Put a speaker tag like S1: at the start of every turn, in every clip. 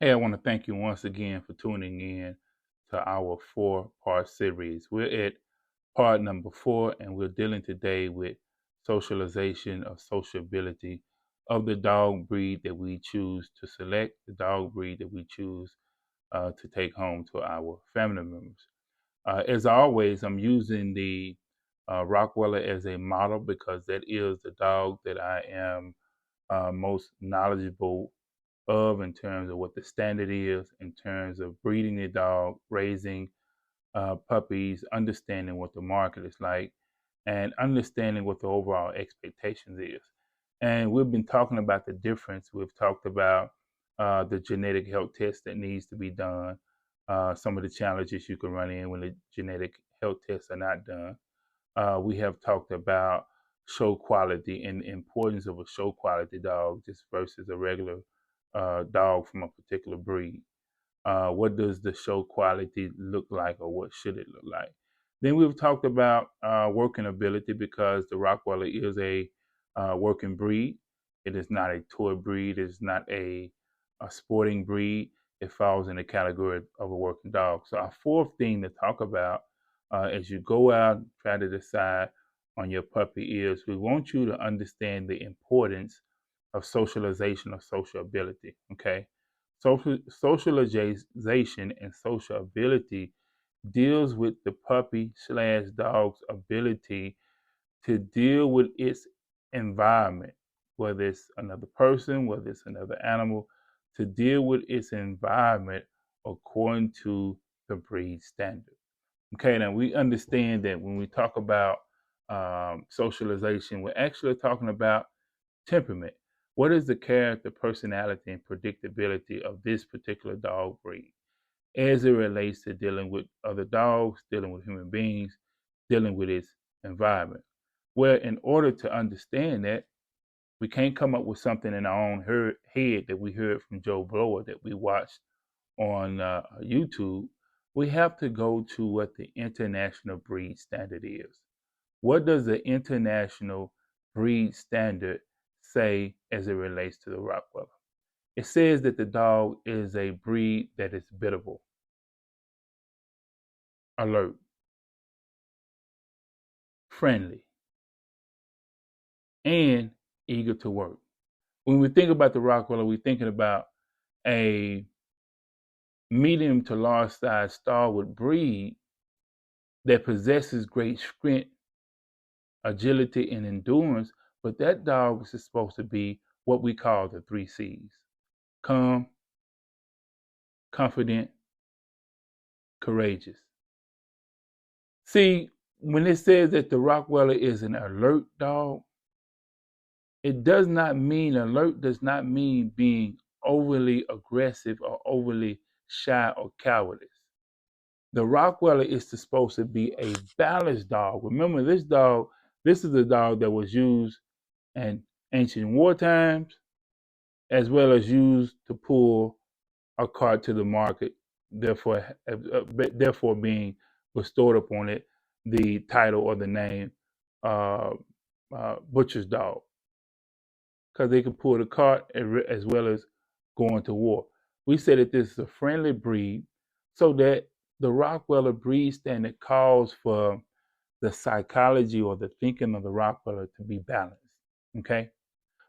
S1: Hey, I want to thank you once again for tuning in to our four-part series. We're at part number four, and we're dealing today with socialization or sociability of the dog breed that we choose to select, the dog breed that we choose to take home to our family members. As always, I'm using the Rottweiler as a model because that is the dog that I am most knowledgeable of in terms of what the standard is, in terms of breeding the dog, raising puppies, understanding what the market is like, and understanding what the overall expectations is. And we've been talking about the difference. We've talked about the genetic health test that needs to be done, some of the challenges you can run in when the genetic health tests are not done. We have talked about show quality and the importance of a show quality dog just versus a regular dog from a particular breed. What does the show quality look like, or what should it look like? Then we've talked about working ability because the Rottweiler is a working breed. It is not a toy breed. It is not a sporting breed. It falls in the category of a working dog. So our fourth thing to talk about as you go out and try to decide on your puppy is we want you to understand the importance of socialization or social ability. Okay. Socialization and social ability deals with the puppy slash dog's ability to deal with its environment, whether it's another person, whether it's another animal, to deal with its environment according to the breed standard. Okay, now we understand that when we talk about socialization, we're actually talking about temperament. What is the character, personality, and predictability of this particular dog breed as it relates to dealing with other dogs, dealing with human beings, dealing with its environment? Well, in order to understand that, we can't come up with something in our own head that we heard from Joe Blower that we watched on YouTube. We have to go to what the international breed standard is. What does the international breed standard say as it relates to the Rottweiler? It says that the dog is a breed that is biddable, alert, friendly, and eager to work. When we think about the Rottweiler, we're thinking about a medium to large size stalwart breed that possesses great strength, agility, and endurance, but that dog is supposed to be what we call the three C's: calm, confident, courageous. See, when it says that the Rottweiler is an alert dog, it does not mean alert, does not mean being overly aggressive or overly shy or cowardice. The Rottweiler is supposed to be a balanced dog. Remember, this is a dog that was used in ancient war times, as well as used to pull a cart to the market, therefore being bestowed upon it the title or the name uh, butcher's dog, because they can pull the cart as well as going to war. We say that this is a friendly breed, so that the Rottweiler breed standard calls for the psychology or the thinking of the Rottweiler to be balanced. Okay,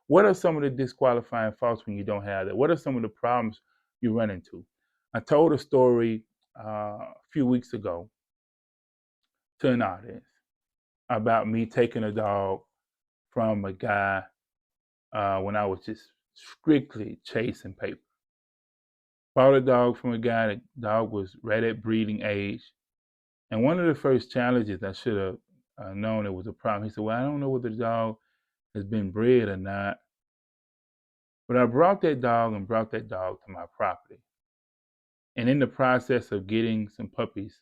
S1: what are some of the disqualifying faults when you don't have that? What are some of the problems you run into? I told a story a few weeks ago to an audience about me taking a dog from a guy when I was just strictly chasing paper. Bought a dog from a guy. The dog was right at breeding age. And one of the first challenges I should have known it was a problem. He said, "Well, I don't know whether the dog has been bred or not." But I brought that dog and brought that dog to my property. And in the process of getting some puppies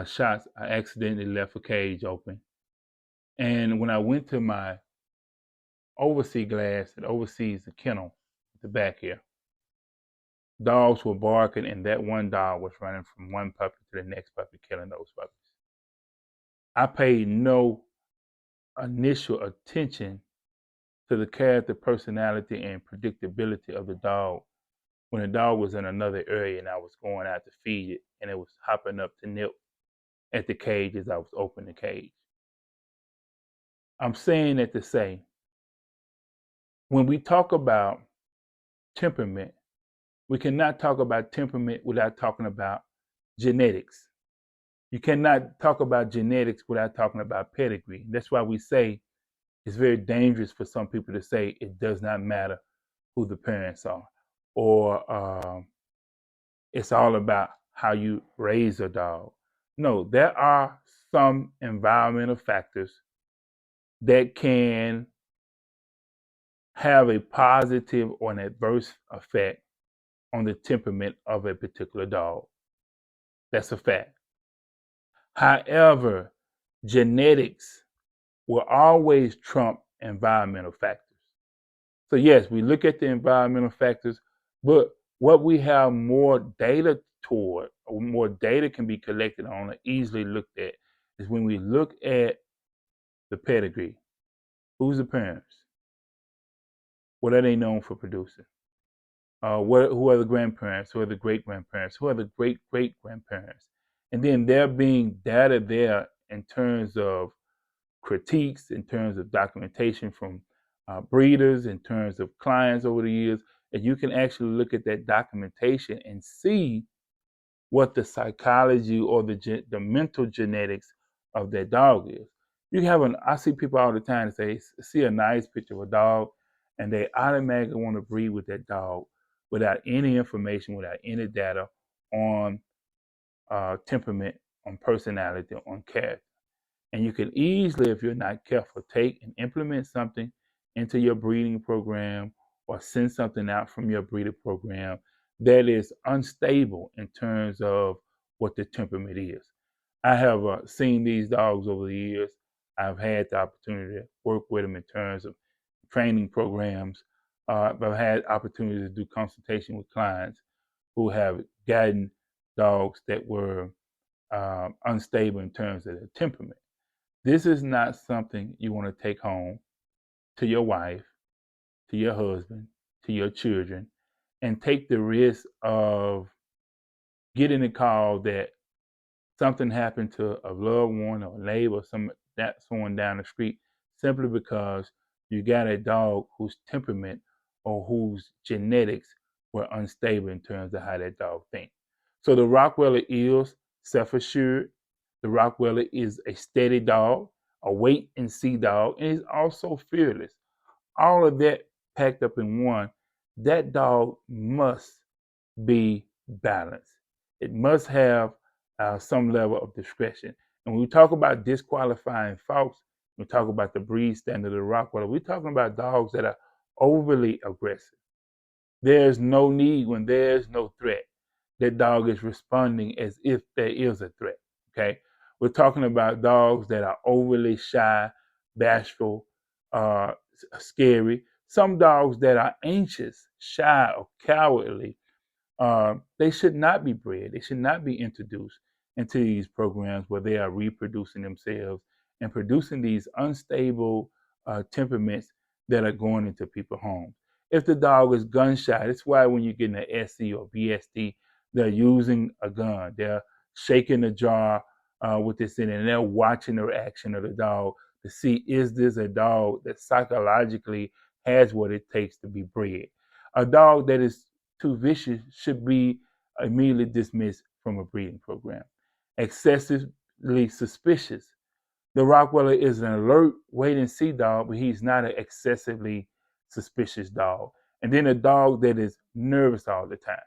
S1: shots, I accidentally left a cage open. And when I went to my oversee glass that oversees the kennel at the back here, dogs were barking, and that one dog was running from one puppy to the next puppy, killing those puppies. I paid no initial attention to the character, personality, and predictability of the dog when the dog was in another area and I was going out to feed it and it was hopping up to nip at the cage as I was opening the cage. I'm saying that to say, when we talk about temperament, we cannot talk about temperament without talking about genetics. You cannot talk about genetics without talking about pedigree. That's why we say it's very dangerous for some people to say it does not matter who the parents are, or it's all about how you raise a dog. No, there are some environmental factors that can have a positive or an adverse effect on the temperament of a particular dog. That's a fact. However, genetics will always trump environmental factors. So, yes, we look at the environmental factors, but what we have more data toward, or more data can be collected on or easily looked at, is when we look at the pedigree. Who's the parents? What are they known for producing? Who are the grandparents? Who are the great grandparents? Who are the great great grandparents? And then there being data there in terms of critiques, in terms of documentation from breeders, in terms of clients over the years, and you can actually look at that documentation and see what the psychology or the mental genetics of that dog is. You have I see people all the time say, see a nice picture of a dog, and they automatically want to breed with that dog without any information, without any data on temperament, on personality, on character. And you can easily, if you're not careful, take and implement something into your breeding program or send something out from your breeder program that is unstable in terms of what the temperament is. I have seen these dogs over the years. I've had the opportunity to work with them in terms of training programs. I've had opportunity to do consultation with clients who have gotten dogs that were unstable in terms of their temperament. This is not something you want to take home to your wife, to your husband, to your children, and take the risk of getting a call that something happened to a loved one or a neighbor or someone down the street simply because you got a dog whose temperament or whose genetics were unstable in terms of how that dog thinks. So the Rottweiler is self-assured. The Rottweiler is a steady dog, a wait and see dog, and is also fearless. All of that packed up in one. That dog must be balanced. It must have some level of discretion. And when we talk about disqualifying faults, we talk about the breed standard of the Rottweiler, we're talking about dogs that are overly aggressive. There's no need when there's no threat. That dog is responding as if there is a threat. Okay. We're talking about dogs that are overly shy, bashful, scary. Some dogs that are anxious, shy, or cowardly, they should not be bred. They should not be introduced into these programs where they are reproducing themselves and producing these unstable temperaments that are going into people's homes. If the dog is gun shy, that's why when you get an SC or BSD, they're using a gun. They're shaking the jar with this in it, and they're watching the reaction of the dog to see, is this a dog that psychologically has what it takes to be bred. A dog that is too vicious should be immediately dismissed from a breeding program. Excessively suspicious. The Rottweiler is an alert, wait and see dog, but he's not an excessively suspicious dog. And then a dog that is nervous all the time.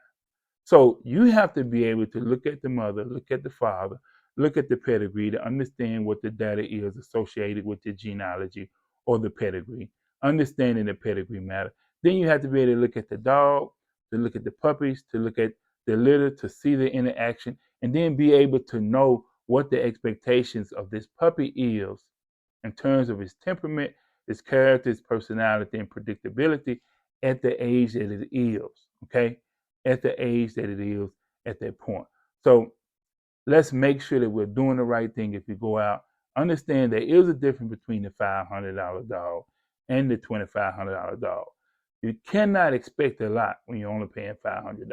S1: So you have to be able to look at the mother, look at the father, look at the pedigree to understand what the data is associated with the genealogy or the pedigree, understanding the pedigree matter. Then you have to be able to look at the dog, to look at the puppies, to look at the litter, to see the interaction, and then be able to know what the expectations of this puppy is in terms of his temperament, his character, his personality, and predictability at the age that it is. Okay, at the age that it is at that point. So let's make sure that we're doing the right thing if you go out. Understand there is a difference between the $500 dog and the $2,500 dog. You cannot expect a lot when you're only paying $500.